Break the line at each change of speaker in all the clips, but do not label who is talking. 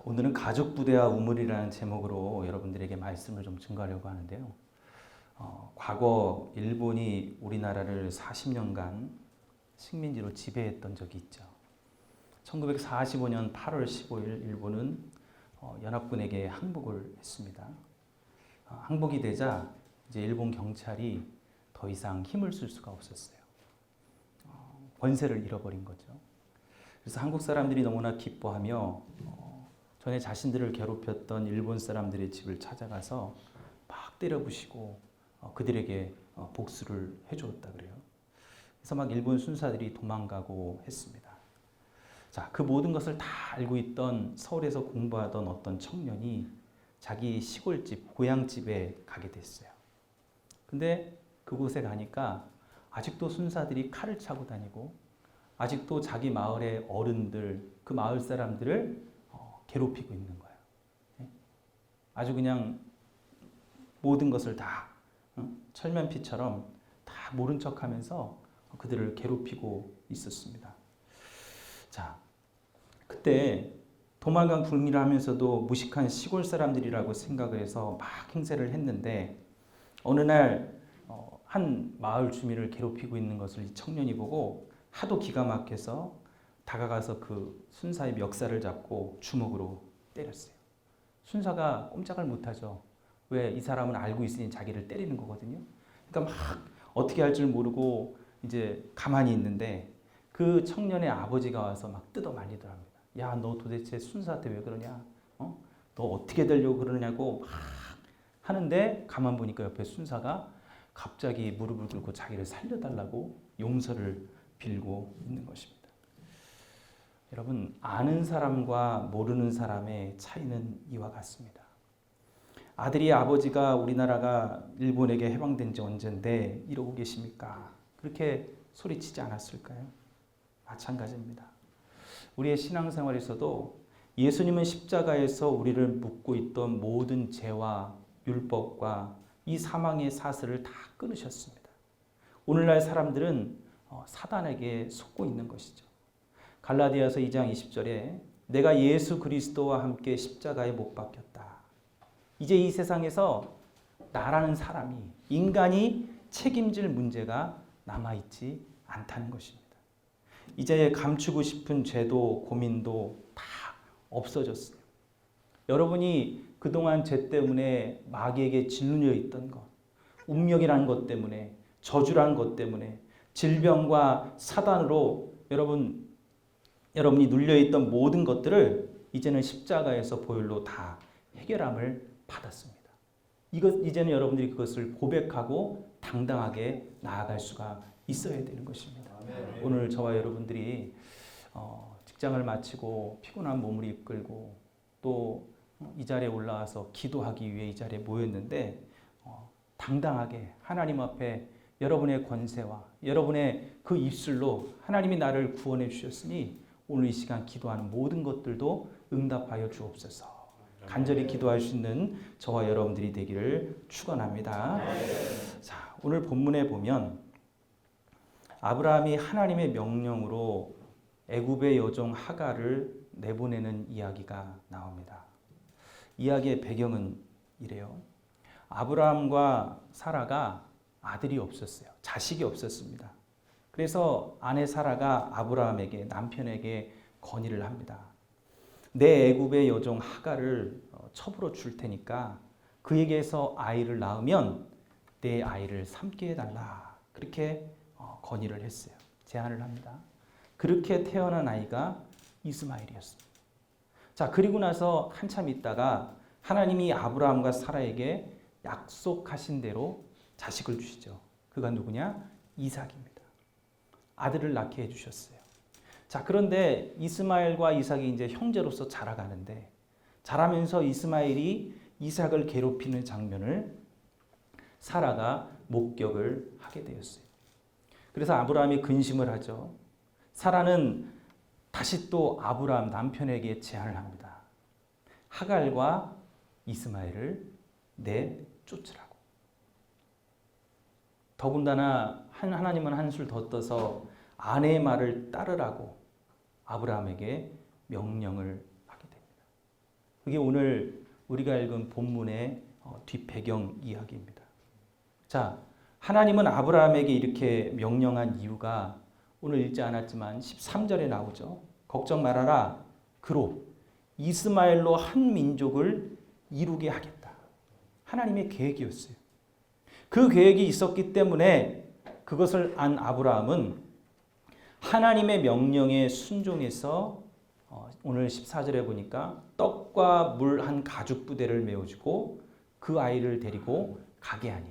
오늘은 가족부대와 우물이라는 제목으로 여러분들에게 말씀을 좀 증거하려고 하는데요. 과거 일본이 우리나라를 40년간 식민지로 지배했던 적이 있죠. 1945년 8월 15일 일본은 연합군에게 항복을 했습니다. 항복이 되자 이제 일본 경찰이 더 이상 힘을 쓸 수가 없었어요. 권세를 잃어버린 거죠. 그래서 한국 사람들이 너무나 기뻐하며 전에 자신들을 괴롭혔던 일본 사람들의 집을 찾아가서 막 때려부시고 그들에게 복수를 해주었다 그래요. 그래서 막 일본 순사들이 도망가고 했습니다. 자, 그 모든 것을 다 알고 있던 서울에서 공부하던 어떤 청년이 자기 시골집, 고향집에 가게 됐어요. 근데 그곳에 가니까 아직도 순사들이 칼을 차고 다니고 아직도 자기 마을의 어른들, 그 마을 사람들을 괴롭히고 있는 거예요. 아주 그냥 모든 것을 다 철면피처럼 다 모른 척하면서 그들을 괴롭히고 있었습니다. 자, 그때 도망간 군인을 하면서도 무식한 시골 사람들이라고 생각을 해서 막 행세를 했는데 어느 날 한 마을 주민을 괴롭히고 있는 것을 이 청년이 보고 하도 기가 막혀서 다가가서 그 순사의 멱살을 잡고 주먹으로 때렸어요. 순사가 꼼짝을 못하죠. 왜? 이 사람은 알고 있으니 자기를 때리는 거거든요. 그러니까 막 어떻게 할 줄 모르고 이제 가만히 있는데 그 청년의 아버지가 와서 막 뜯어 말리더랍니다. 야, 너 도대체 순사한테 왜 그러냐? 너 어떻게 되려고 그러냐고 막 하는데 가만 보니까 옆에 순사가 갑자기 무릎을 꿇고 자기를 살려달라고 용서를 빌고 있는 것입니다. 여러분, 아는 사람과 모르는 사람의 차이는 이와 같습니다. 아들이 아버지가 우리나라가 일본에게 해방된 지 언젠데 이러고 계십니까? 그렇게 소리치지 않았을까요? 마찬가지입니다. 우리의 신앙생활에서도 예수님은 십자가에서 우리를 묶고 있던 모든 죄와 율법과 이 사망의 사슬을 다 끊으셨습니다. 오늘날 사람들은 사단에게 속고 있는 것이죠. 갈라디아서 2장 20절에 내가 예수 그리스도와 함께 십자가에 못 박혔다. 이제 이 세상에서 나라는 사람이, 인간이 책임질 문제가 남아있지 않다는 것입니다. 이제 감추고 싶은 죄도 고민도 다 없어졌어요. 여러분이 그동안 죄 때문에 마귀에게 짓눌려 있던 것, 운명이라는 것 때문에, 저주라는 것 때문에, 질병과 사단으로 여러분이 눌려있던 모든 것들을 이제는 십자가에서 보혈로 다 해결함을 받았습니다. 이제는 여러분들이 그것을 고백하고 당당하게 나아갈 수가 있어야 되는 것입니다. 오늘 저와 여러분들이 직장을 마치고 피곤한 몸을 이끌고 또 이 자리에 올라와서 기도하기 위해 이 자리에 모였는데 당당하게 하나님 앞에 여러분의 권세와 여러분의 그 입술로 하나님이 나를 구원해 주셨으니 오늘 이 시간 기도하는 모든 것들도 응답하여 주옵소서. 간절히 기도할 수 있는 저와 여러분들이 되기를 축원합니다. 자, 오늘 본문에 보면 아브라함이 하나님의 명령으로 애굽의 여종 하갈을 내보내는 이야기가 나옵니다. 이야기의 배경은 이래요. 아브라함과 사라가 아들이 없었어요. 자식이 없었습니다. 그래서 아내 사라가 아브라함에게, 남편에게 건의를 합니다. 내 애굽의 여종 하갈을 첩으로 줄 테니까 그에게서 아이를 낳으면 내 아이를 삼게 해달라. 그렇게 건의를 했어요. 제안을 합니다. 그렇게 태어난 아이가 이스마엘이었습니다. 자, 그리고 나서 한참 있다가 하나님이 아브라함과 사라에게 약속하신 대로 자식을 주시죠. 그가 누구냐? 이삭입니다. 아들을 낳게 해주셨어요. 자, 그런데 이스마엘과 이삭이 이제 형제로서 자라가는데 자라면서 이스마엘이 이삭을 괴롭히는 장면을 사라가 목격을 하게 되었어요. 그래서 아브라함이 근심을 하죠. 사라는 다시 또 아브라함 남편에게 제안을 합니다. 하갈과 이스마엘을 내쫓으라고. 더군다나 하나님은 한술 더 떠서 아내의 말을 따르라고 아브라함에게 명령을 하게 됩니다. 그게 오늘 우리가 읽은 본문의 뒷배경 이야기입니다. 자, 하나님은 아브라함에게 이렇게 명령한 이유가 오늘 읽지 않았지만 13절에 나오죠. 걱정 말아라. 그로 이스마엘로 한 민족을 이루게 하겠다. 하나님의 계획이었어요. 그 계획이 있었기 때문에 그것을 안 아브라함은 하나님의 명령에 순종해서 오늘 14절에 보니까 떡과 물 한 가죽 부대를 메워주고 그 아이를 데리고 가게 하니,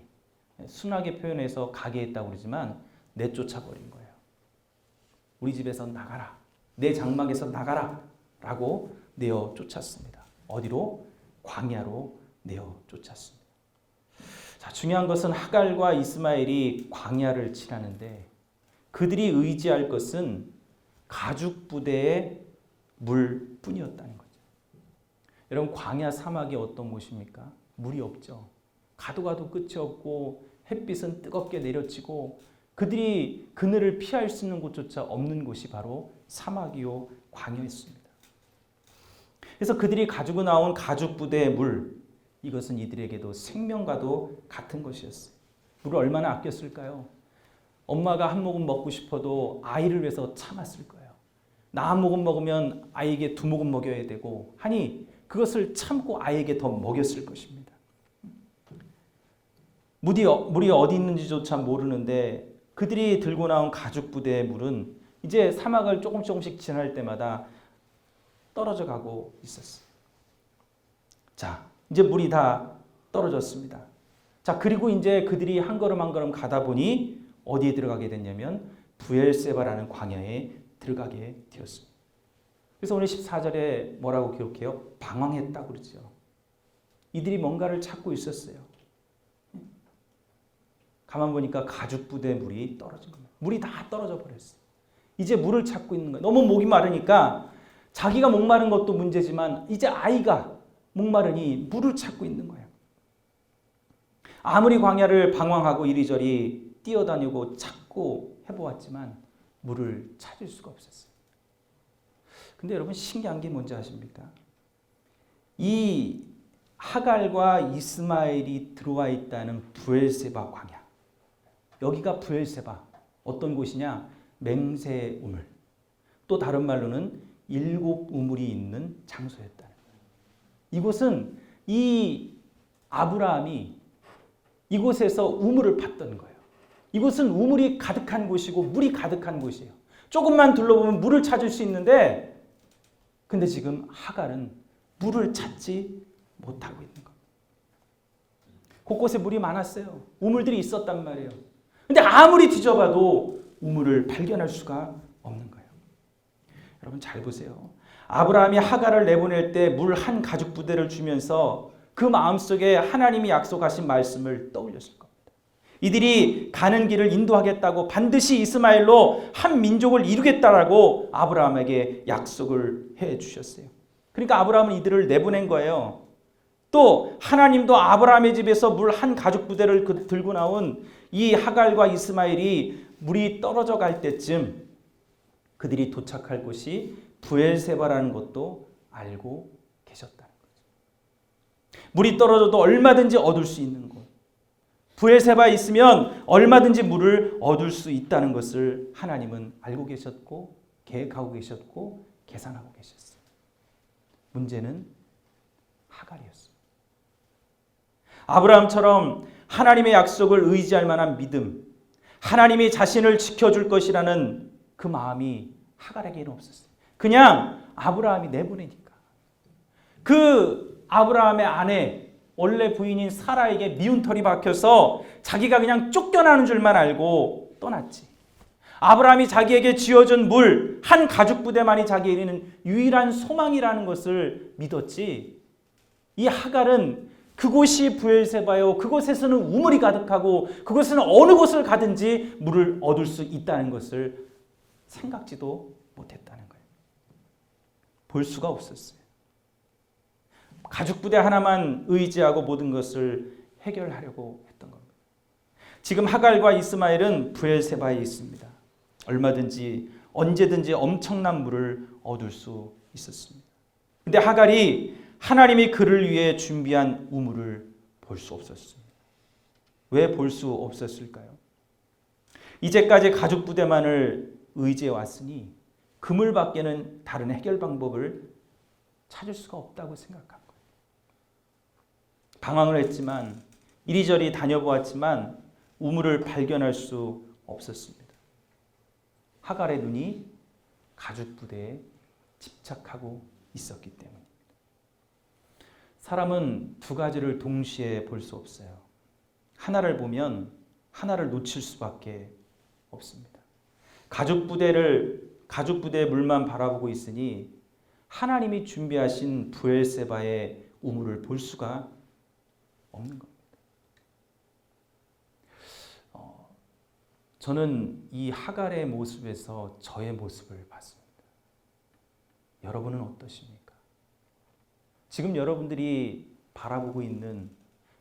순하게 표현해서 가게 했다고 그러지만 내쫓아버린 거예요. 우리 집에서 나가라. 내 장막에서 나가라. 라고 내어 쫓았습니다. 어디로? 광야로 내어 쫓았습니다. 자, 중요한 것은 하갈과 이스마엘이 광야를 지나는데 그들이 의지할 것은 가죽 부대의 물뿐이었다는 거죠. 여러분, 광야 사막이 어떤 곳입니까? 물이 없죠. 가도 끝이 없고 햇빛은 뜨겁게 내려치고 그들이 그늘을 피할 수 있는 곳조차 없는 곳이 바로 사막이요 광야였습니다. 그래서 그들이 가지고 나온 가죽 부대의 물, 이것은 이들에게도 생명과도 같은 것이었어요. 물을 얼마나 아꼈을까요? 엄마가 한 모금 먹고 싶어도 아이를 위해서 참았을 거예요. 나 한 모금 먹으면 아이에게 두 모금 먹여야 되고 하니 그것을 참고 아이에게 더 먹였을 것입니다. 물이 어디 있는지조차 모르는데 그들이 들고 나온 가죽 부대의 물은 이제 사막을 조금씩 지날 때마다 떨어져 가고 있었어요. 자, 이제 물이 다 떨어졌습니다. 자, 그리고 이제 그들이 한 걸음 한 걸음 가다 보니 어디에 들어가게 됐냐면 브엘세바라는 광야에 들어가게 되었습니다. 그래서 오늘 14절에 뭐라고 기록해요? 방황했다고 그러죠. 이들이 뭔가를 찾고 있었어요. 가만 보니까 가죽 부대 물이 떨어진 겁니다. 물이 다 떨어져 버렸어요. 이제 물을 찾고 있는 거예요. 너무 목이 마르니까 자기가 목마른 것도 문제지만 이제 아이가 목마르니 물을 찾고 있는 거예요. 아무리 광야를 방황하고 이리저리 뛰어다니고 찾고 해보았지만 물을 찾을 수가 없었어요. 근데 여러분, 신기한 게 뭔지 아십니까? 이 하갈과 이스마엘이 들어와 있다는 브엘세바 광야, 여기가 브엘세바, 어떤 곳이냐? 맹세의 우물, 또 다른 말로는 7 우물이 있는 장소였다는 거예요. 이곳은 이 아브라함이 이곳에서 우물을 팠던 거예요. 이곳은 우물이 가득한 곳이고 물이 가득한 곳이에요. 조금만 둘러보면 물을 찾을 수 있는데 근데 지금 하갈은 물을 찾지 못하고 있는 겁니다. 곳곳에 물이 많았어요. 우물들이 있었단 말이에요. 근데 아무리 뒤져봐도 우물을 발견할 수가 없는 거예요. 여러분, 잘 보세요. 아브라함이 하갈을 내보낼 때 물 한 가죽 부대를 주면서 그 마음속에 하나님이 약속하신 말씀을 떠올렸을 겁니다. 이들이 가는 길을 인도하겠다고, 반드시 이스마엘로 한 민족을 이루겠다라고 아브라함에게 약속을 해 주셨어요. 그러니까 아브라함은 이들을 내보낸 거예요. 또 하나님도 아브라함의 집에서 물 한 가죽 부대를 들고 나온 이 하갈과 이스마엘이 물이 떨어져 갈 때쯤 그들이 도착할 곳이 브엘세바라는 것도 알고 계셨다는 거죠. 물이 떨어져도 얼마든지 얻을 수 있는 곳, 브엘세바에 있으면 얼마든지 물을 얻을 수 있다는 것을 하나님은 알고 계셨고 계획하고 계셨고 계산하고 계셨어요. 문제는 하갈이었어요. 아브라함처럼 하나님의 약속을 의지할 만한 믿음, 하나님이 자신을 지켜줄 것이라는 그 마음이 하갈에게는 없었어요. 그냥 아브라함이 내보내니까. 그 아브라함의 아내, 원래 부인인 사라에게 미운 털이 박혀서 자기가 그냥 쫓겨나는 줄만 알고 떠났지. 아브라함이 자기에게 지어준 물 한 가죽 부대만이 자기에게는 유일한 소망이라는 것을 믿었지. 이 하갈은 그곳이 브엘세바요, 그곳에서는 우물이 가득하고 그곳에는 어느 곳을 가든지 물을 얻을 수 있다는 것을 생각지도 못했다는 거예요. 볼 수가 없었어요. 가죽 부대 하나만 의지하고 모든 것을 해결하려고 했던 겁니다. 지금 하갈과 이스마엘은 브엘세바에 있습니다. 언제든지 엄청난 물을 얻을 수 있었습니다. 근데 하갈이 하나님이 그를 위해 준비한 우물을 볼 수 없었습니다. 왜 볼 수 없었을까요? 이제까지 가죽 부대만을 의지해 왔으니 그물 밖에는 다른 해결 방법을 찾을 수가 없다고 생각한 거예요. 방황을 했지만 이리저리 다녀보았지만 우물을 발견할 수 없었습니다. 하갈의 눈이 가죽 부대에 집착하고 있었기 때문입니다. 사람은 두 가지를 동시에 볼 수 없어요. 하나를 보면 하나를 놓칠 수밖에 없습니다. 가죽 부대의 물만 바라보고 있으니 하나님이 준비하신 브엘세바의 우물을 볼 수가 없는 겁니다. 저는 이 하갈의 모습에서 저의 모습을 봤습니다. 여러분은 어떠십니까? 지금 여러분들이 바라보고 있는,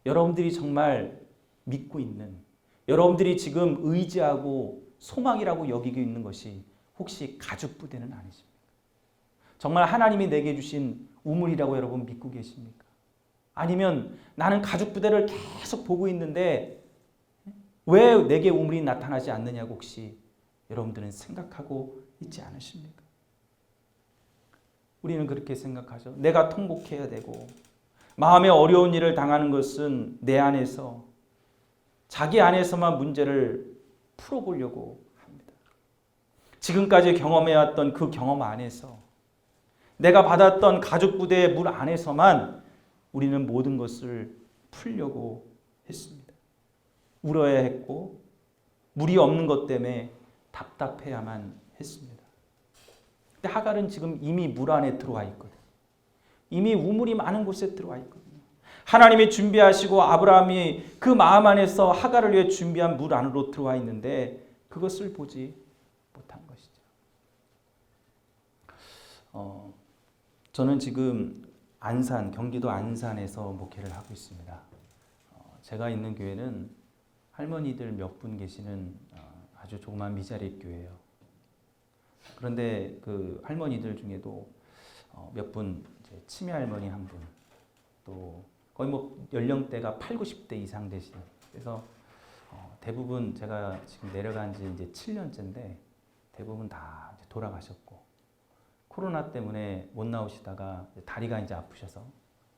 여러분들이 정말 믿고 있는, 여러분들이 지금 의지하고 소망이라고 여기고 있는 것이 혹시 가죽 부대는 아니십니까? 정말 하나님이 내게 주신 우물이라고 여러분 믿고 계십니까? 아니면 나는 가죽 부대를 계속 보고 있는데 왜 내게 우물이 나타나지 않느냐고 혹시 여러분들은 생각하고 있지 않으십니까? 우리는 그렇게 생각하죠. 내가 통곡해야 되고 마음에 어려운 일을 당하는 것은 내 안에서, 자기 안에서만 문제를 풀어보려고 합니다. 지금까지 경험해왔던 그 경험 안에서, 내가 받았던 가죽 부대의 물 안에서만 우리는 모든 것을 풀려고 했습니다. 울어야 했고 물이 없는 것 때문에 답답해야만 했습니다. 근데 하갈은 지금 이미 물 안에 들어와 있거든요. 이미 우물이 많은 곳에 들어와 있거든요. 하나님이 준비하시고 아브라함이 그 마음 안에서 하갈을 위해 준비한 물 안으로 들어와 있는데 그것을 보지 못한 것이죠. 저는 지금 경기도 안산에서 목회를 하고 있습니다. 제가 있는 교회는 할머니들 몇 분 계시는 아주 조그만 미자립 교회예요. 그런데 그 할머니들 중에도 몇 분, 치매 할머니 한 분, 또 거의 뭐 연령대가 8, 90대 이상 되시는. 그래서 대부분 제가 지금 내려간 지 이제 7년째인데 대부분 다 이제 돌아가셨고, 코로나 때문에 못 나오시다가 다리가 이제 아프셔서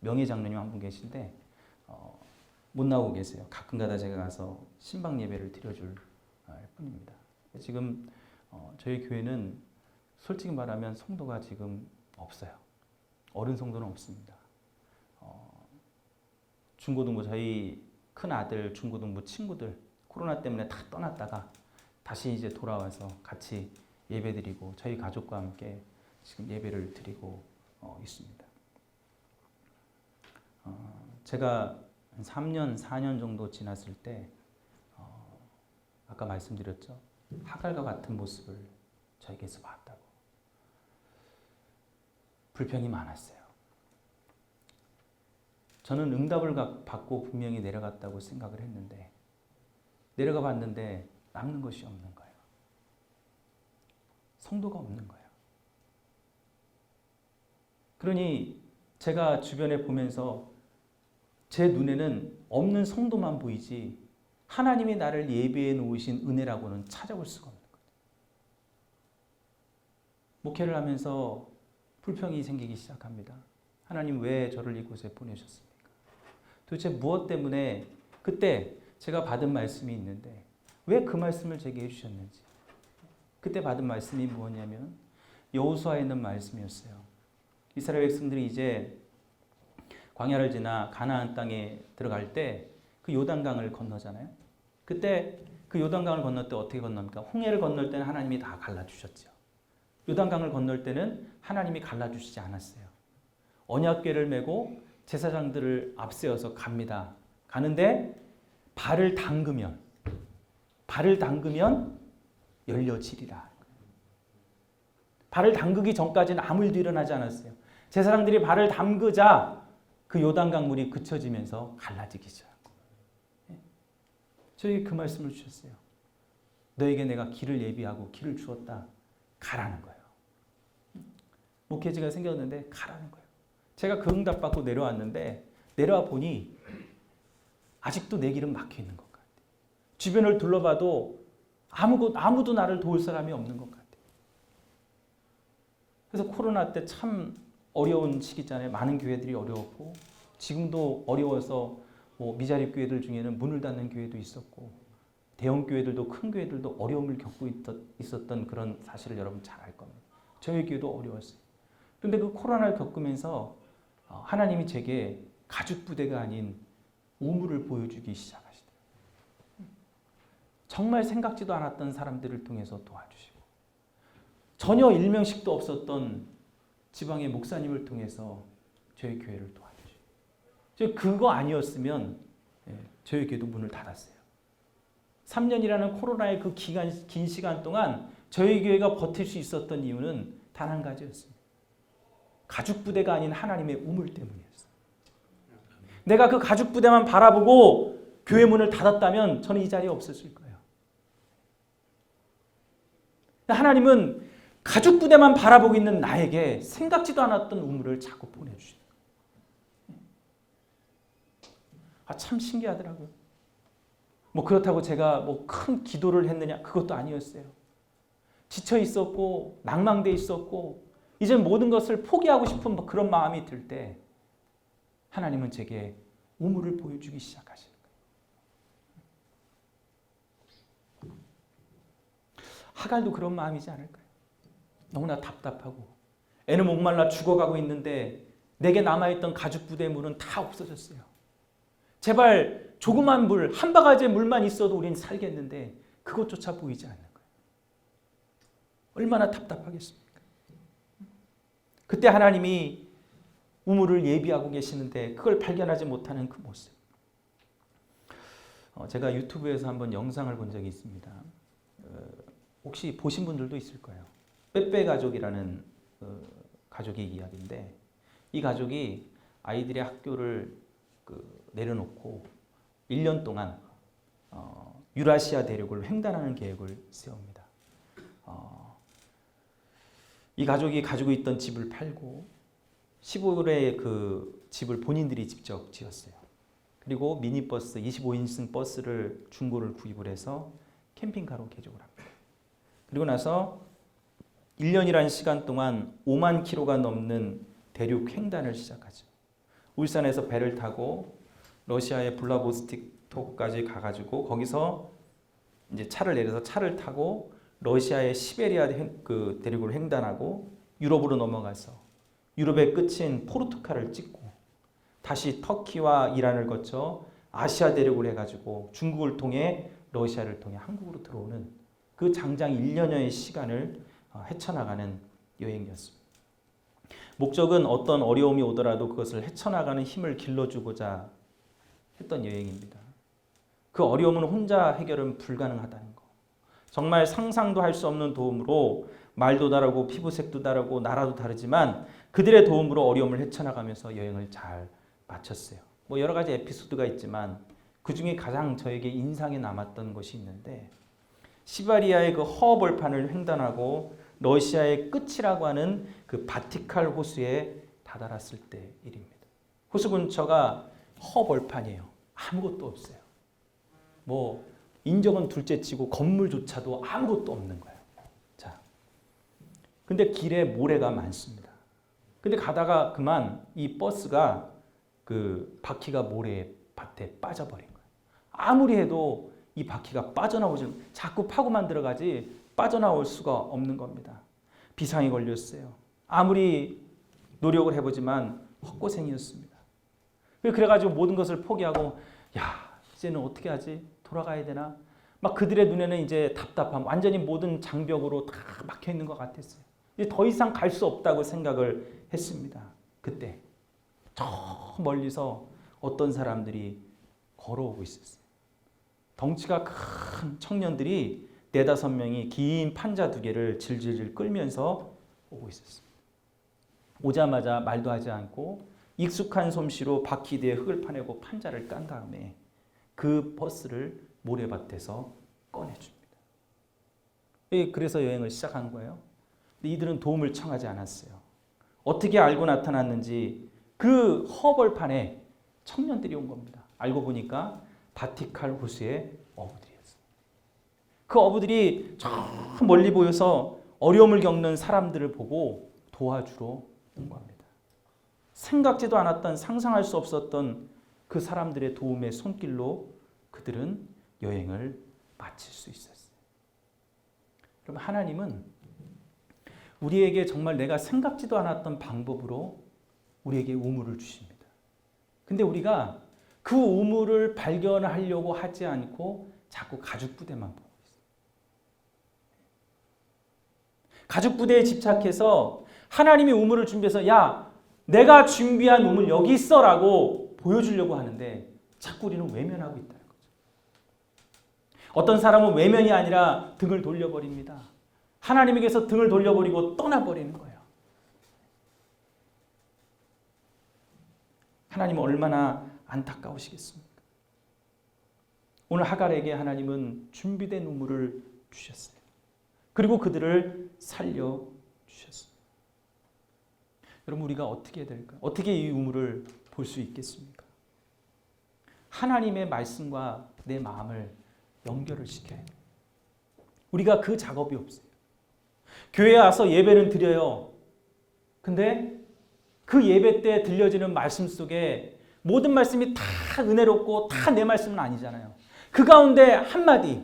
명예 장로님 한 분 계신데 못 나오고 계세요. 가끔가다 제가 가서 신방 예배를 드려줄 뿐입니다. 지금 저희 교회는 솔직히 말하면 성도가 지금 없어요. 어른 성도는 없습니다. 중고등부, 저희 큰 아들 중고등부 친구들 코로나 때문에 다 떠났다가 다시 이제 돌아와서 같이 예배드리고 저희 가족과 함께 지금 예배를 드리고 있습니다. 제가 한 3년, 4년 정도 지났을 때 아까 말씀드렸죠. 하갈과 같은 모습을 저에게서 봤다고. 불평이 많았어요. 저는 응답을 받고 분명히 내려갔다고 생각을 했는데 내려가 봤는데 남는 것이 없는 거예요. 성도가 없는 거예요. 그러니 제가 주변에 보면서 제 눈에는 없는 성도만 보이지 하나님이 나를 예비해 놓으신 은혜라고는 찾아볼 수가 없는 거예요. 목회를 하면서 불평이 생기기 시작합니다. 하나님 왜 저를 이곳에 보내셨습니까? 도대체 무엇 때문에 그때 제가 받은 말씀이 있는데 왜 그 말씀을 제게 해주셨는지. 그때 받은 말씀이 무엇이냐면 여호수아에 있는 말씀이었어요. 이스라엘 백성들이 이제 광야를 지나 가나안 땅에 들어갈 때 그 요단강을 건너잖아요. 그때 그 요단강을 건널 때 어떻게 건넙니까? 홍해를 건널 때는 하나님이 다 갈라주셨죠. 요단강을 건널 때는 하나님이 갈라주시지 않았어요. 언약궤를 메고 제사장들을 앞세워서 갑니다. 가는데 발을 담그면 열려지리라. 발을 담그기 전까지는 아무 일도 일어나지 않았어요. 제사장들이 발을 담그자 그 요단강 물이 그쳐지면서 갈라지기 시작하고. 저에게 그 말씀을 주셨어요. 너에게 내가 길을 예비하고 길을 주었다. 가라는 거예요. 목회지가 생겼는데 가라는 거예요. 제가 그 응답 받고 내려왔는데 내려와 보니 아직도 내 길은 막혀 있는 것 같아요. 주변을 둘러봐도 아무도 나를 도울 사람이 없는 것 같아요. 그래서 코로나 때 참 어려운 시기잖아요. 많은 교회들이 어려웠고 지금도 어려워서 뭐 미자립 교회들 중에는 문을 닫는 교회도 있었고 대형 교회들도 큰 교회들도 어려움을 겪고 있었던 그런 사실을 여러분 잘 알 겁니다. 저희 교회도 어려웠어요. 그런데 그 코로나를 겪으면서 하나님이 제게 가죽 부대가 아닌 우물을 보여주기 시작하시더라고요. 정말 생각지도 않았던 사람들을 통해서 도와주시고 전혀 일명식도 없었던 지방의 목사님을 통해서 저희 교회를 도와주시고 그거 아니었으면 저희 교회도 문을 닫았어요. 3년이라는 코로나의 그 긴 시간 동안 저희 교회가 버틸 수 있었던 이유는 단 한 가지였습니다. 가죽 부대가 아닌 하나님의 우물 때문이었어요. 내가 그 가죽 부대만 바라보고 교회 문을 닫았다면 저는 이 자리에 없었을 거예요. 하나님은 가죽 부대만 바라보고 있는 나에게 생각지도 않았던 우물을 자꾸 보내주시는 거예요. 참 신기하더라고요. 뭐 그렇다고 제가 뭐 큰 기도를 했느냐? 그것도 아니었어요. 지쳐 있었고 낭망돼 있었고 이제 모든 것을 포기하고 싶은 그런 마음이 들 때 하나님은 제게 우물을 보여주기 시작하시는 거예요. 하갈도 그런 마음이지 않을까요? 너무나 답답하고 애는 목말라 죽어가고 있는데 내게 남아있던 가죽 부대의 물은 다 없어졌어요. 제발 조그만 물, 한 바가지의 물만 있어도 우린 살겠는데 그것조차 보이지 않는 거예요. 얼마나 답답하겠습니까? 그때 하나님이 우물을 예비하고 계시는데 그걸 발견하지 못하는 그 모습. 제가 유튜브에서 한번 영상을 본 적이 있습니다. 혹시 보신 분들도 있을 거예요. 빼빼 가족이라는 가족의 이야기인데 이 가족이 아이들의 학교를 내려놓고 1년 동안 유라시아 대륙을 횡단하는 계획을 세웁니다. 이 가족이 가지고 있던 집을 팔고 시골의 그 집을 본인들이 직접 지었어요. 그리고 미니버스 25인승 버스를 중고를 구입을 해서 캠핑카로 개종을 합니다. 그리고 나서 1년이라는 시간 동안 5만 킬로가 넘는 대륙 횡단을 시작하죠. 울산에서 배를 타고 러시아의 블라보스토크까지 가가지고 거기서 이제 차를 내려서 차를 타고 러시아의 시베리아 그 대륙을 횡단하고 유럽으로 넘어가서 유럽의 끝인 포르투갈을 찍고 다시 터키와 이란을 거쳐 아시아 대륙을 해가지고 중국을 통해 러시아를 통해 한국으로 들어오는 그 장장 1년여의 시간을 헤쳐나가는 여행이었습니다. 목적은 어떤 어려움이 오더라도 그것을 헤쳐나가는 힘을 길러주고자 했던 여행입니다. 그 어려움은 혼자 해결은 불가능하다는 거. 정말 상상도 할 수 없는 도움으로 말도 다르고 피부색도 다르고 나라도 다르지만 그들의 도움으로 어려움을 헤쳐나가면서 여행을 잘 마쳤어요. 뭐 여러 가지 에피소드가 있지만 그 중에 가장 저에게 인상에 남았던 것이 있는데 시베리아의 그 허벌판을 횡단하고 러시아의 끝이라고 하는 그 바티칼 호수에 다다랐을 때 일입니다. 호수 근처가 허벌판이에요. 아무것도 없어요. 뭐 인적은 둘째치고 건물조차도 아무것도 없는 거예요. 자, 근데 길에 모래가 많습니다. 근데 가다가 그만 이 버스가 그 바퀴가 모래밭에 빠져버린 거예요. 아무리 해도 이 바퀴가 빠져나오지 자꾸 파고만 들어가지 빠져나올 수가 없는 겁니다. 비상이 걸렸어요. 아무리 노력을 해보지만 헛고생이었습니다. 그래가지고 모든 것을 포기하고 야 이제는 어떻게 하지? 돌아가야 되나? 막 그들의 눈에는 이제 답답함, 완전히 모든 장벽으로 다 막혀 있는 것 같았어요. 이제 더 이상 갈 수 없다고 생각을 했습니다. 그때 저 멀리서 어떤 사람들이 걸어오고 있었어요. 덩치가 큰 청년들이 4-5명이 긴 판자 2개를 질질질 끌면서 오고 있었습니다. 오자마자 말도 하지 않고 익숙한 솜씨로 바퀴 뒤에 흙을 파내고 판자를 깐 다음에 그 버스를 모래밭에서 꺼내줍니다. 그래서 여행을 시작한 거예요. 근데 이들은 도움을 청하지 않았어요. 어떻게 알고 나타났는지 그 허벌판에 청년들이 온 겁니다. 알고 보니까 바티칼 호수의 어부들이었어요. 그 어부들이 저 멀리 보여서 어려움을 겪는 사람들을 보고 도와주러 온 겁니다. 생각지도 않았던, 상상할 수 없었던 그 사람들의 도움의 손길로 그들은 여행을 마칠 수 있었어요. 그럼 하나님은 우리에게 정말 내가 생각지도 않았던 방법으로 우리에게 우물을 주십니다. 근데 우리가 그 우물을 발견하려고 하지 않고 자꾸 가죽부대만 보고 있어요. 가죽부대에 집착해서 하나님이 우물을 준비해서 야, 내가 준비한 우물 여기 있어라고 보여주려고 하는데 자꾸 우리는 외면하고 있다는 거죠. 어떤 사람은 외면이 아니라 등을 돌려버립니다. 하나님에게서 등을 돌려버리고 떠나버리는 거예요. 하나님은 얼마나 안타까우시겠습니까? 오늘 하갈에게 하나님은 준비된 우물을 주셨어요. 그리고 그들을 살려주셨어요. 여러분, 우리가 어떻게 해야 될까요? 어떻게 이 우물을 볼 수 있겠습니까? 하나님의 말씀과 내 마음을 연결을 시켜야 돼요. 우리가 그 작업이 없어요. 교회에 와서 예배는 드려요. 근데 그 예배 때 들려지는 말씀 속에 모든 말씀이 다 은혜롭고 다 내 말씀은 아니잖아요. 그 가운데 한마디,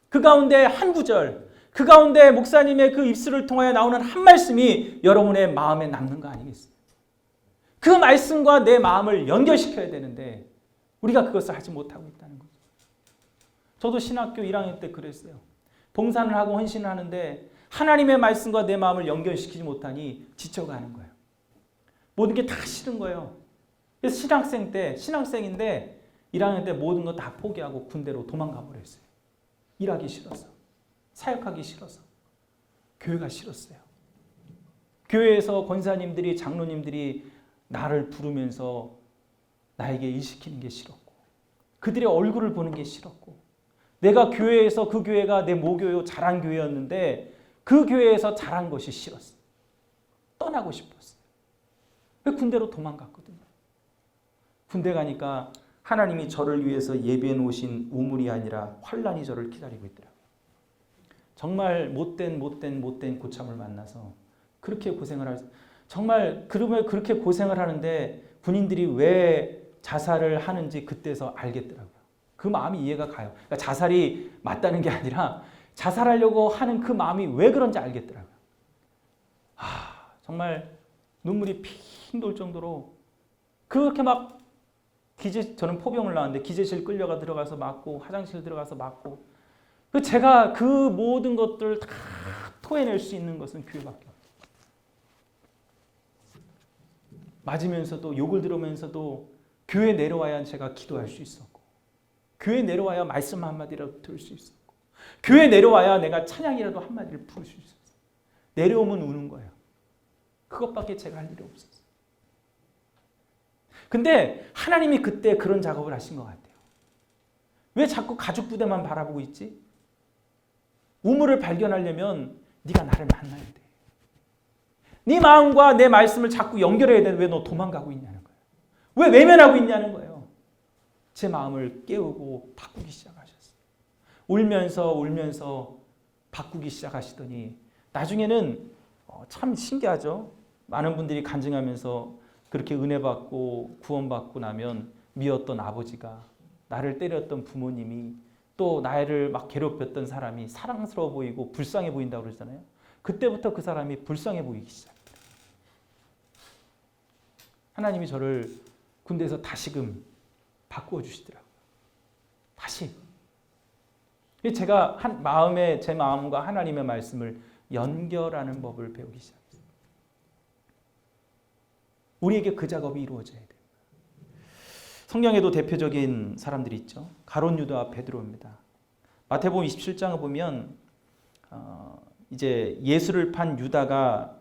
그 가운데 한 구절, 그 가운데 목사님의 그 입술을 통하여 나오는 한 말씀이 여러분의 마음에 남는 거 아니겠어요? 그 말씀과 내 마음을 연결시켜야 되는데 우리가 그것을 하지 못하고 있다는 거죠. 저도 신학교 1학년 때 그랬어요. 봉사를 하고 헌신을 하는데 하나님의 말씀과 내 마음을 연결시키지 못하니 지쳐가는 거예요. 모든 게 다 싫은 거예요. 그래서 신학생인데 1학년 때 모든 거 다 포기하고 군대로 도망가 버렸어요. 일하기 싫어서, 사역하기 싫어서, 교회가 싫었어요. 교회에서 권사님들이, 장로님들이 나를 부르면서 나에게 일 시키는 게 싫었고, 그들의 얼굴을 보는 게 싫었고, 내가 교회에서 그 교회가 내 모교요 잘한 교회였는데 그 교회에서 잘한 것이 싫었어요. 떠나고 싶었어요. 군대로 도망갔거든요. 군대 가니까 하나님이 저를 위해서 예비해 놓으신 우물이 아니라 환란이 저를 기다리고 있더라고요. 정말 못된 고참을 만나서 그렇게 정말 그러면 그렇게 고생을 하는데 군인들이 왜 자살을 하는지 그때서 알겠더라고요. 그 마음이 이해가 가요. 그러니까 자살이 맞다는 게 아니라 자살하려고 하는 그 마음이 왜 그런지 알겠더라고요. 정말 눈물이 핑 돌 정도로 그렇게 막 저는 포병을 나왔는데 기재실 끌려가 들어가서 맞고 화장실 들어가서 맞고 제가 그 모든 것들을 다 토해낼 수 있는 것은 교회밖에 없어요. 맞으면서도 욕을 들으면서도 교회 내려와야 제가 기도할 수 있었고 교회 내려와야 말씀 한마디라도 들을 수 있었고 교회 내려와야 내가 찬양이라도 한마디를 부를 수 있었어요. 내려오면 우는 거예요. 그것밖에 제가 할 일이 없었어요. 근데 하나님이 그때 그런 작업을 하신 것 같아요. 왜 자꾸 가죽부대만 바라보고 있지? 우물을 발견하려면 네가 나를 만나야 돼. 네 마음과 내 말씀을 자꾸 연결해야 돼. 왜 너 도망가고 있냐는 거예요. 왜 외면하고 있냐는 거예요. 제 마음을 깨우고 바꾸기 시작하셨어요. 울면서 바꾸기 시작하시더니 나중에는 참 신기하죠. 많은 분들이 간증하면서 그렇게 은혜 받고 구원받고 나면 미웠던 아버지가, 나를 때렸던 부모님이, 또 나를 막 괴롭혔던 사람이 사랑스러워 보이고 불쌍해 보인다고 그러잖아요. 그때부터 그 사람이 불쌍해 보이기 시작합니다. 하나님이 저를 군대에서 다시금 바꾸어 주시더라고요. 다시. 제가 제 마음과 하나님의 말씀을 연결하는 법을 배우기 시작했어요. 우리에게 그 작업이 이루어져야 돼요. 성경에도 대표적인 사람들이 있죠. 가룟 유다와 베드로입니다. 마태복음 27장을 보면 이제 예수를 판 유다가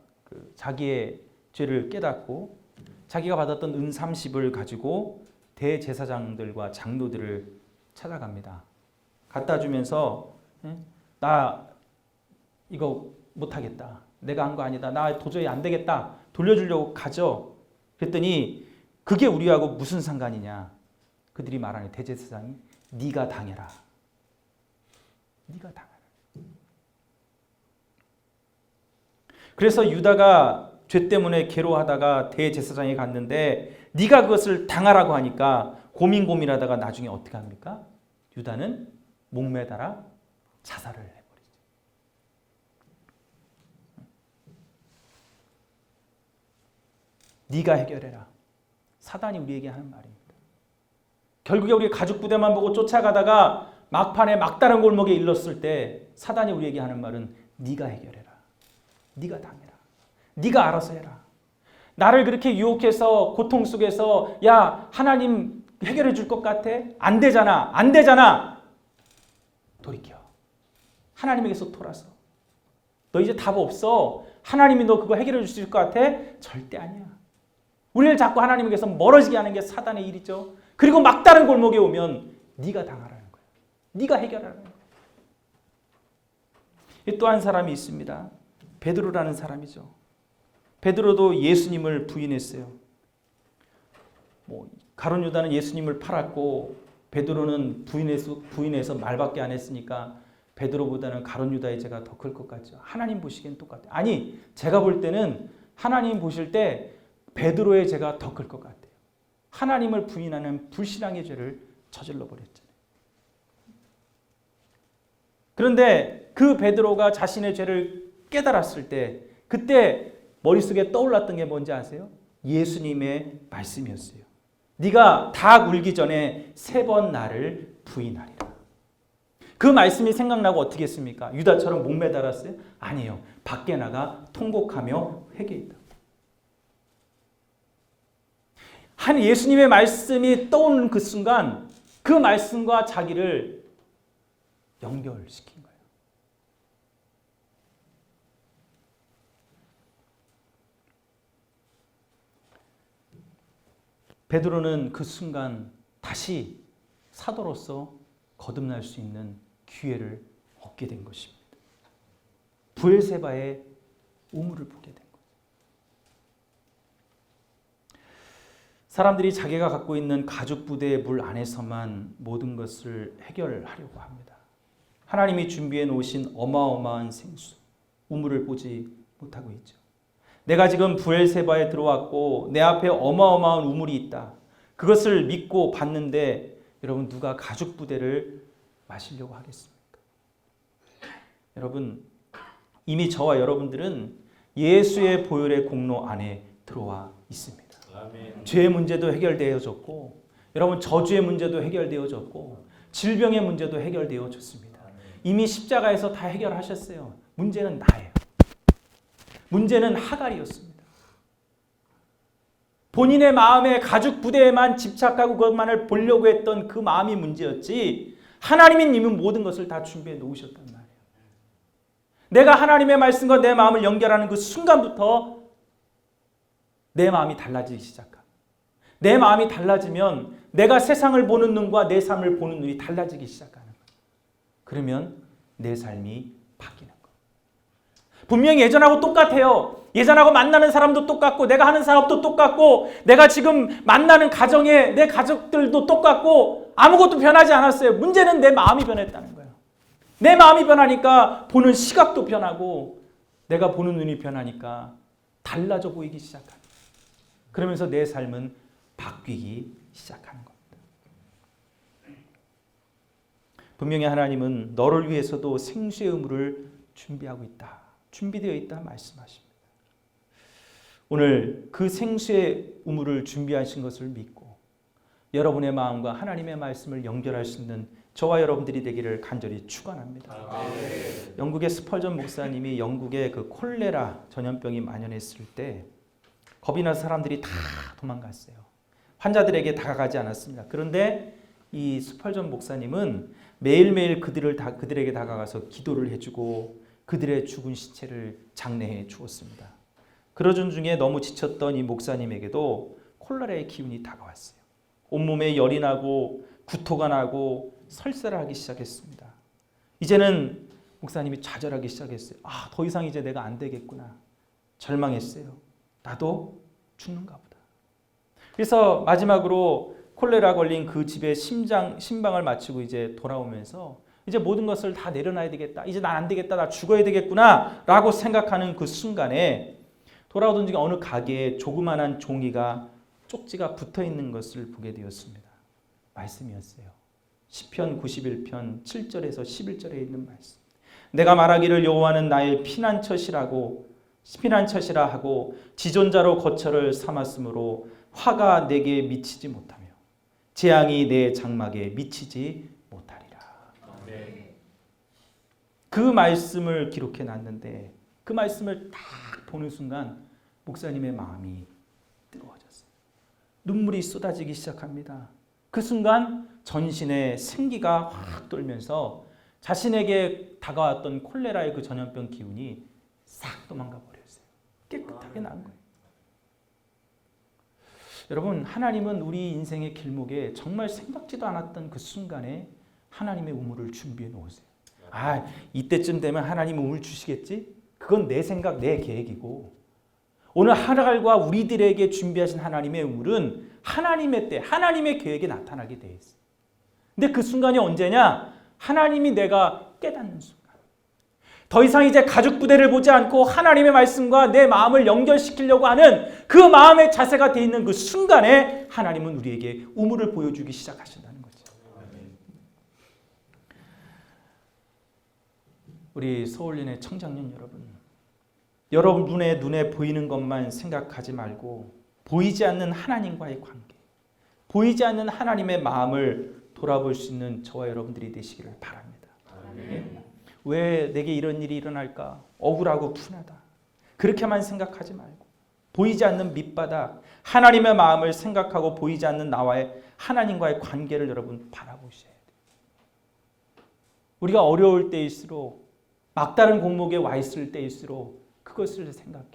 자기의 죄를 깨닫고 자기가 받았던 은 30을 가지고 대제사장들과 장로들을 찾아갑니다. 갖다 주면서 나 이거 못하겠다. 내가 한 거 아니다. 나 도저히 안 되겠다. 돌려주려고 가죠. 그랬더니 그게 우리하고 무슨 상관이냐? 그들이 말하는 대제사장이 네가 당해라. 네가 당해라. 그래서 유다가 죄 때문에 괴로워하다가 대제사장에 갔는데 네가 그것을 당하라고 하니까 고민하다가 나중에 어떻게 합니까? 유다는 목매달아 자살을 해버리죠. 네가 해결해라. 사단이 우리에게 하는 말입니다. 결국에 우리 가죽 부대만 보고 쫓아가다가 막판에 막다른 골목에 일렀을 때 사단이 우리에게 하는 말은 네가 해결해라. 네가 당해라. 네가 알아서 해라. 나를 그렇게 유혹해서 고통 속에서 야 하나님 해결해 줄 것 같아? 안 되잖아. 안 되잖아. 돌이켜. 하나님에게서 돌아서. 너 이제 답 없어. 하나님이 너 그거 해결해 줄 수 있을 것 같아? 절대 아니야. 우리를 자꾸 하나님에게서 멀어지게 하는 게 사단의 일이죠. 그리고 막다른 골목에 오면 네가 당하라는 거야. 네가 해결하라는 거야. 또 한 사람이 있습니다. 베드로라는 사람이죠. 베드로도 예수님을 부인했어요. 가룟 유다는 예수님을 팔았고 베드로는 부인해서 말밖에 안 했으니까 베드로보다는 가룟 유다의 죄가 더 클 것 같죠. 하나님 보시기엔 똑같아요. 아니, 제가 볼 때는 하나님 보실 때 베드로의 죄가 더 클 것 같아요. 하나님을 부인하는 불신앙의 죄를 저질러 버렸잖아요. 그런데 그 베드로가 자신의 죄를 깨달았을 때 그때 머릿속에 떠올랐던 게 뭔지 아세요? 예수님의 말씀이었어요. 네가 닭 울기 전에 3번 나를 부인하리라. 그 말씀이 생각나고 어떻게 했습니까? 유다처럼 목매달았어요? 아니에요. 밖에 나가 통곡하며 회개했다. 한 예수님의 말씀이 떠오르는 그 순간 그 말씀과 자기를 연결시킨 거예요. 베드로는 그 순간 다시 사도로서 거듭날 수 있는 기회를 얻게 된 것입니다. 브엘세바의 우물을 보게 된 거예요. 사람들이 자기가 갖고 있는 가죽 부대의 물 안에서만 모든 것을 해결하려고 합니다. 하나님이 준비해 놓으신 어마어마한 생수, 우물을 보지 못하고 있죠. 내가 지금 브엘세바에 들어왔고 내 앞에 어마어마한 우물이 있다. 그것을 믿고 봤는데 여러분 누가 가죽 부대를 마시려고 하겠습니까? 여러분 이미 저와 여러분들은 예수의 보혈의 공로 안에 들어와 있습니다. 아멘. 죄의 문제도 해결되어졌고 여러분 저주의 문제도 해결되어졌고 질병의 문제도 해결되어졌습니다. 이미 십자가에서 다 해결하셨어요. 문제는 나예요. 문제는 하갈이었습니다. 본인의 마음에 가죽 부대에만 집착하고 그것만을 보려고 했던 그 마음이 문제였지 하나님이 이미 모든 것을 다 준비해 놓으셨단 말이에요. 내가 하나님의 말씀과 내 마음을 연결하는 그 순간부터 내 마음이 달라지기 시작합니다. 내 마음이 달라지면 내가 세상을 보는 눈과 내 삶을 보는 눈이 달라지기 시작하는 거예요. 그러면 내 삶이 바뀌는 거예요. 분명히 예전하고 똑같아요. 예전하고 만나는 사람도 똑같고 내가 하는 사업도 똑같고 내가 지금 만나는 가정에 내 가족들도 똑같고 아무것도 변하지 않았어요. 문제는 내 마음이 변했다는 거예요. 내 마음이 변하니까 보는 시각도 변하고 내가 보는 눈이 변하니까 달라져 보이기 시작합니다. 그러면서 내 삶은 바뀌기 시작하는 겁니다. 분명히 하나님은 너를 위해서도 생수의 우물을 준비하고 있다. 준비되어 있다 말씀하십니다. 오늘 그 생수의 우물을 준비하신 것을 믿고 여러분의 마음과 하나님의 말씀을 연결할 수 있는 저와 여러분들이 되기를 간절히 축원합니다. 영국의 스펄전 목사님이 영국에 그 콜레라 전염병이 만연했을 때 겁이 나서 사람들이 다 도망갔어요. 환자들에게 다가가지 않았습니다. 그런데 이 스펄전 목사님은 매일매일 그들에게 다가가서 기도를 해주고 그들의 죽은 시체를 장례해 주었습니다. 그러던 중에 너무 지쳤던 이 목사님에게도 콜레라의 기운이 다가왔어요. 온몸에 열이 나고 구토가 나고 설사를 하기 시작했습니다. 이제는 목사님이 좌절하기 시작했어요. 더 이상 이제 내가 안 되겠구나. 절망했어요. 나도 죽는가 보다. 그래서 마지막으로 콜레라 걸린 그 집에 신방을 마치고 이제 돌아오면서 이제 모든 것을 다 내려놔야 되겠다. 이제 난 안 되겠다. 나 죽어야 되겠구나. 라고 생각하는 그 순간에 돌아오던 중에 어느 가게에 조그만한 종이가 쪽지가 붙어 있는 것을 보게 되었습니다. 말씀이었어요. 시편 91편 7절에서 11절에 있는 말씀. 내가 말하기를 여호와는 나의 피난처시라 하고 지존자로 거처를 삼았으므로 화가 내게 미치지 못하며 재앙이 내 장막에 미치지 못하리라. 그 말씀을 기록해 놨는데 그 말씀을 딱 보는 순간 목사님의 마음이 뜨거워졌어요. 눈물이 쏟아지기 시작합니다. 그 순간 전신에 생기가 확 돌면서 자신에게 다가왔던 콜레라의 그 전염병 기운이 싹 도망가 버렸어요. 깨끗하게 난 거예요. 여러분, 하나님은 우리 인생의 길목에 정말 생각지도 않았던 그 순간에 하나님의 우물을 준비해 놓으세요. 이때쯤 되면 하나님이 우물 주시겠지? 그건 내 생각, 내 계획이고, 오늘 하루가 우리들에게 준비하신 하나님의 우물은 하나님의 때, 하나님의 계획에 나타나게 돼 있어요. 근데 그 순간이 언제냐? 하나님이 내가 깨닫는 순간. 더 이상 이제 가죽 부대를 보지 않고 하나님의 말씀과 내 마음을 연결시키려고 하는 그 마음의 자세가 돼 있는 그 순간에 하나님은 우리에게 우물을 보여주기 시작하신다는 거죠. 우리 서울연의 청장년 여러분, 여러분의 눈에 보이는 것만 생각하지 말고 보이지 않는 하나님과의 관계, 보이지 않는 하나님의 마음을 돌아볼 수 있는 저와 여러분들이 되시기를 바랍니다. 왜 내게 이런 일이 일어날까? 억울하고 분하다. 그렇게만 생각하지 말고 보이지 않는 밑바닥, 하나님의 마음을 생각하고 보이지 않는 나와의 하나님과의 관계를 여러분 바라보셔야 돼요. 우리가 어려울 때일수록, 막다른 공목에 와 있을 때일수록 그것을 생각해요.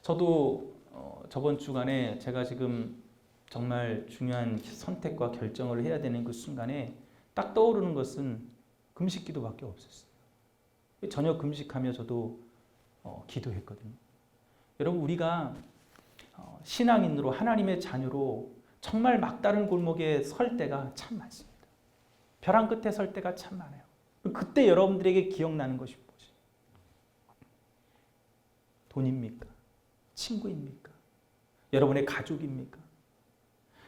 저도 저번 주간에 제가 지금 정말 중요한 선택과 결정을 해야 되는 그 순간에 딱 떠오르는 것은 금식 기도밖에 없었어요. 저녁 금식하며 저도 기도했거든요. 여러분, 우리가 신앙인으로, 하나님의 자녀로 정말 막다른 골목에 설 때가 참 많습니다. 벼랑 끝에 설 때가 참 많아요. 그때 여러분들에게 기억나는 것이 무엇이? 돈입니까? 친구입니까? 여러분의 가족입니까?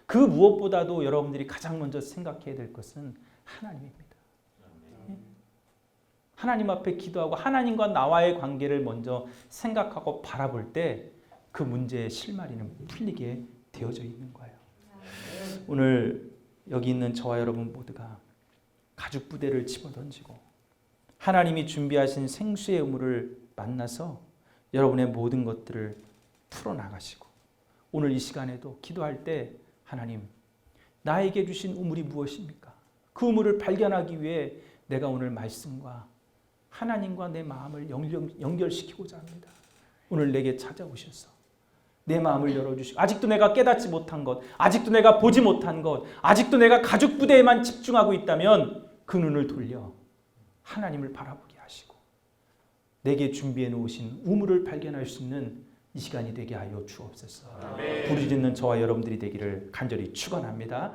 그 무엇보다도 여러분들이 가장 먼저 생각해야 될 것은 하나님입니다. 하나님 앞에 기도하고 하나님과 나와의 관계를 먼저 생각하고 바라볼 때 그 문제의 실마리는 풀리게 되어져 있는 거예요. 오늘 여기 있는 저와 여러분 모두가 가죽 부대를 집어던지고 하나님이 준비하신 생수의 우물을 만나서 여러분의 모든 것들을 풀어나가시고, 오늘 이 시간에도 기도할 때 하나님, 나에게 주신 우물이 무엇입니까? 그 우물을 발견하기 위해 내가 오늘 말씀과 하나님과 내 마음을 연결시키고자 합니다. 오늘 내게 찾아오셔서 내 마음을 열어주시고, 아직도 내가 깨닫지 못한 것, 아직도 내가 보지 못한 것, 아직도 내가 가죽 부대에만 집중하고 있다면 그 눈을 돌려 하나님을 바라보게 하시고 내게 준비해 놓으신 우물을 발견할 수 있는 이 시간이 되게 하여 주옵소서. 부르짖는 저와 여러분들이 되기를 간절히 축원합니다.